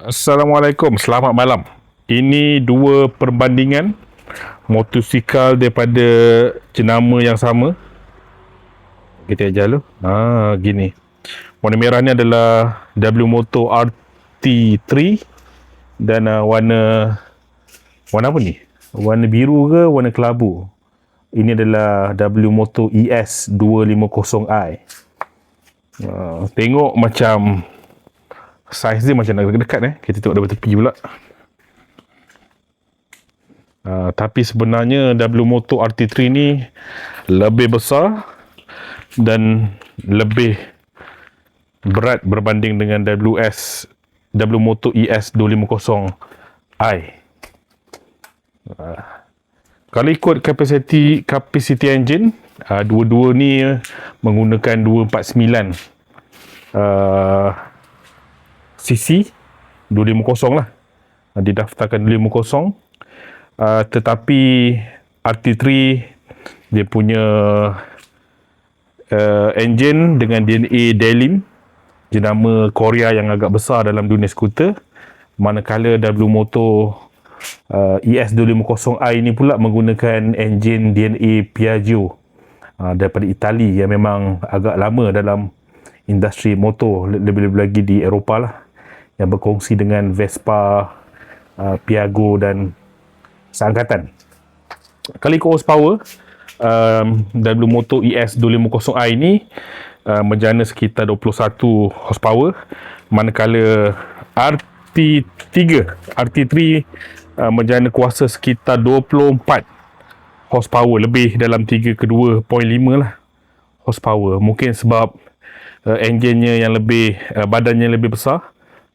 Assalamualaikum, selamat malam. Ini dua perbandingan motosikal daripada jenama yang sama. Kita ajar dulu. Gini. Warna merah ni adalah W Moto RT3 dan warna apa ni? Warna biru ke warna kelabu? Ini adalah W Moto ES 250i. Tengok macam saiz dia macam nak dekat. Kita tengok dari tepi pula. Tapi sebenarnya W Moto RT3 ni lebih besar dan lebih berat berbanding dengan W Moto ES 250i. Kalau ikut capacity engine, dua-dua ni menggunakan 249 cc 250 lah. Didaftarkan 250. Tetapi RT3 dia punya engine dengan DNA Dalim, jenama Korea yang agak besar dalam dunia skuter. Manakala W Moto ES 250i ni pula menggunakan enjin DNA Piaggio daripada Itali yang memang agak lama dalam industri motor, lebih-lebih lagi di Eropah lah, yang berkongsi dengan Vespa, Piaggio dan seangkatan. Kalau ikut horsepower, W Moto ES 250i ni menjana sekitar 21 horsepower, manakala RT3 menjana kuasa sekitar 24 horsepower, lebih dalam 3 ke 2.5 lah horsepower. Mungkin sebab enjinnya yang lebih, badannya lebih besar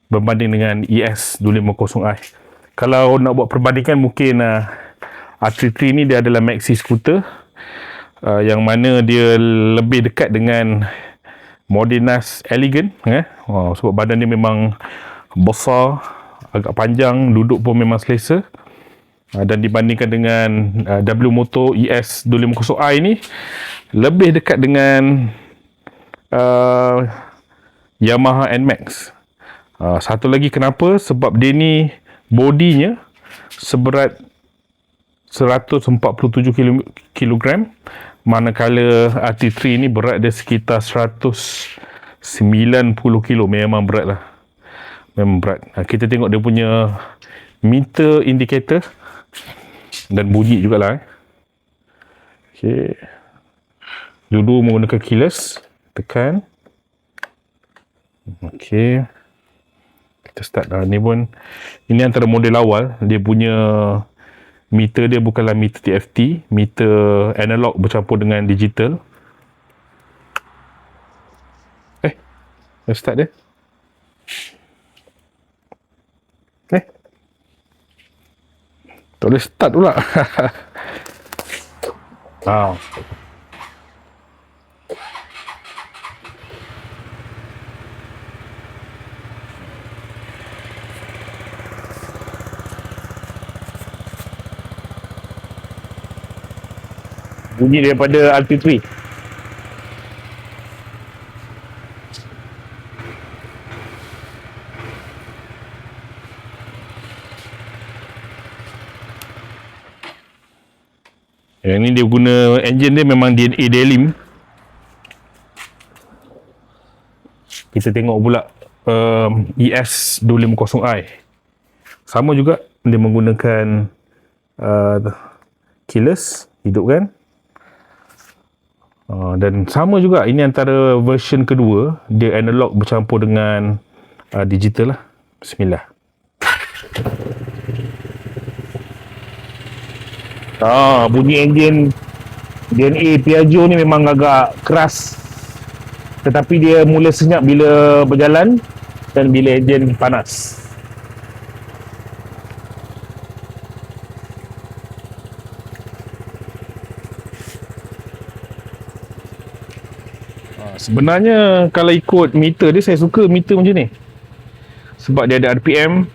berbanding dengan ES 250i. Kalau nak buat perbandingan, mungkin RT3 ni dia adalah maxi scooter, yang mana dia lebih dekat dengan Modenas Elegant, sebab badan dia memang besar, agak panjang, duduk pun memang selesa. Dan dibandingkan dengan W Moto ES 250i ni lebih dekat dengan Yamaha NMAX. Satu lagi kenapa? Sebab dia ni bodinya seberat 147 kg, manakala RT3 ni berat dia sekitar 190 kg. Memang berat lah. Memang berat. Kita tengok dia punya meter indicator dan bunyi jugalah. Okay. Dua-dua menggunakan keyless. Tekan. Okay. Kita start dah. Ni pun, ini antara model awal. Dia punya meter dia bukanlah meter TFT, meter analog bercampur dengan digital. Dah start dia. Tak boleh start pula. Bunyi daripada RT3. Yang ni dia guna enjin dia memang DNA Dalim. Kita tengok pula ES 250i. Sama juga, dia menggunakan keyless, hidupkan. Dan sama juga, ini antara version kedua, dia analog bercampur dengan digital lah. Bismillah. Bunyi enjin DNA Piaggio ni memang agak keras, tetapi dia mula senyap bila berjalan dan bila enjin panas. Sebenarnya kalau ikut meter dia, saya suka meter macam ni sebab dia ada RPM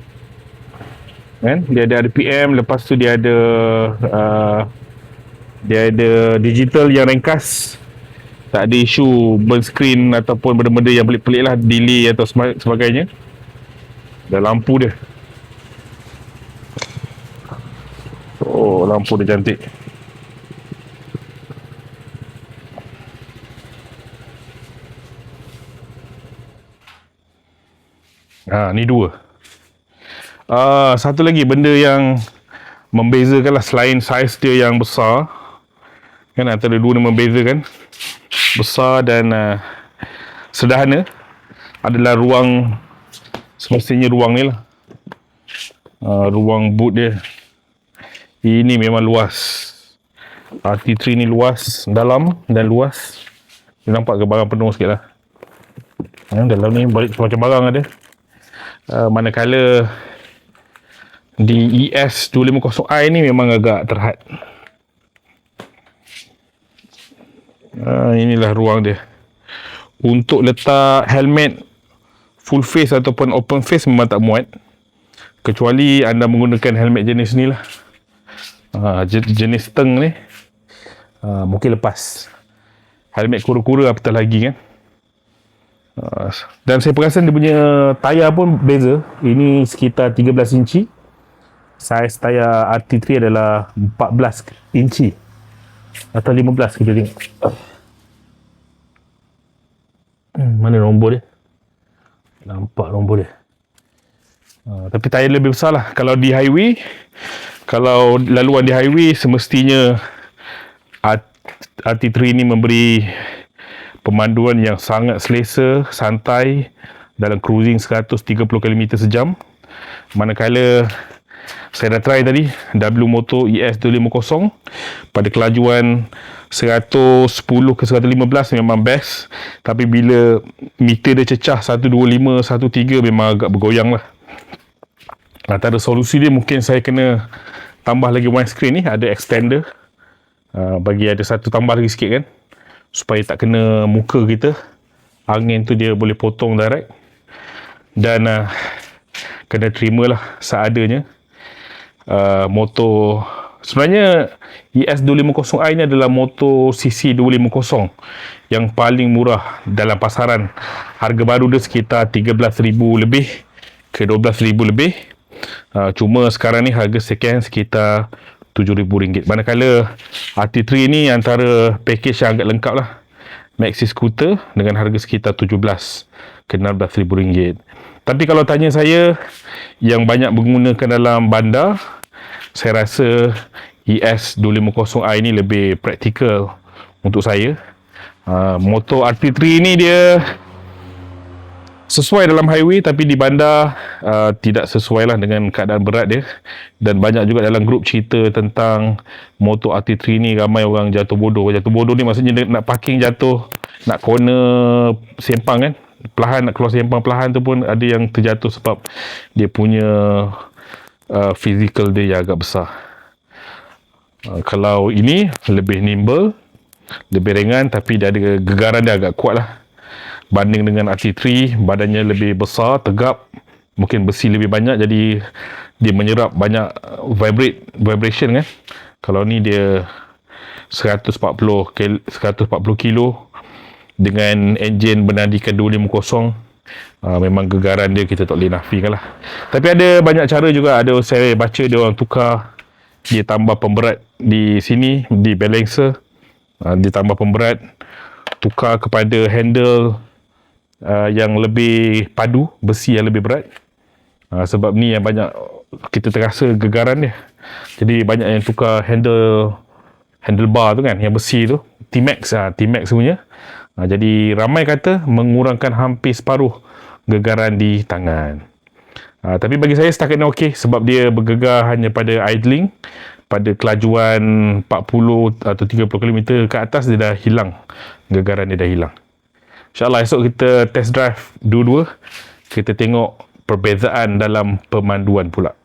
kan? Dia ada RPM, lepas tu dia ada digital yang ringkas. Tak ada isu burn screen ataupun benda-benda yang pelik-pelik lah, delay atau sebagainya. Dan lampu dia. Oh, lampu dia cantik. Ni dua. Satu lagi benda yang membezakan lah, selain saiz dia yang besar, kan antara dua ni membezakan, besar dan sederhana, adalah ruang, semestinya ruang ni lah. Ruang boot dia. Ini memang luas. RT3 ni luas, dalam dan luas. Dia nampak ke barang penuh sikit lah. Dalam ni balik macam barang ada. Manakala di ES250i ni memang agak terhad. Inilah ruang dia. Untuk letak helmet full face ataupun open face memang tak muat, kecuali anda menggunakan helmet jenis ni lah. Jenis Teng ni mungkin lepas. Helmet kura-kura apatah lagi kan. Dan saya perasan dia punya tayar pun beza. Ini sekitar 13 inci. Saiz tayar RT3 adalah 14 inci atau 15 kita tengok. Mana nombor dia? Nampak nombor dia. Tapi tayar lebih besar lah. Kalau di highway, kalau laluan di highway, semestinya RT3 ini memberi pemanduan yang sangat selesa, santai dalam cruising 130 km sejam. Manakala saya dah try tadi W Moto ES250 pada kelajuan 110 ke 115 memang best. Tapi bila meter dia cecah 125, 13 memang agak bergoyang lah. Antara solusi dia mungkin saya kena tambah lagi windscreen ni, ada extender. Bagi ada satu tambah lagi sikit kan, supaya tak kena muka kita. Angin tu dia boleh potong direct. Dan kena terima lah seadanya. Motor sebenarnya ES250i ni adalah motor CC250 yang paling murah dalam pasaran. Harga baru dia sekitar 13,000 lebih ke 12,000 lebih. Cuma sekarang ni harga second sekitar RM7,000. Manakala RT3 ni antara package yang agak lengkap lah. Maxi scooter dengan harga sekitar 17 ke 16,000 ringgit. Tapi kalau tanya saya, yang banyak menggunakan dalam bandar, saya rasa ES250i ni lebih praktikal untuk saya. Motor RT3 ni dia sesuai dalam highway, tapi di bandar tidak sesuai lah dengan keadaan berat dia. Dan banyak juga dalam grup cerita tentang motor RT3 ni ramai orang jatuh bodoh. Jatuh bodoh ni maksudnya nak parking jatuh, nak corner sempang kan, perlahan nak keluar sempang perlahan tu pun ada yang terjatuh sebab dia punya physical dia yang agak besar. Kalau ini lebih nimble, lebih ringan, tapi dia ada gegaran dia agak kuat lah. Banding dengan RT3, badannya lebih besar, tegap, mungkin besi lebih banyak, jadi dia menyerap banyak vibration kan. Kalau ni dia 140 kilo dengan enjin bernadikan 250, memang gegaran dia kita tak boleh nafikan lah. Tapi ada banyak cara juga. Ada saya baca dia orang tukar, dia tambah pemberat di sini, di balancer, dia tambah pemberat, tukar kepada handle yang lebih padu, besi yang lebih berat. Sebab ni yang banyak kita terasa gegaran dia. Jadi banyak yang tukar handlebar tu kan, yang besi tu, T-Max punya. Jadi ramai kata mengurangkan hampir separuh gegaran di tangan. Tapi bagi saya setakat ni okey, sebab dia bergegar hanya pada idling. Pada kelajuan 40 atau 30 km ke atas dia dah hilang, gegaran dia dah hilang. InsyaAllah esok kita test drive dua-dua, kita tengok perbezaan dalam pemanduan pula.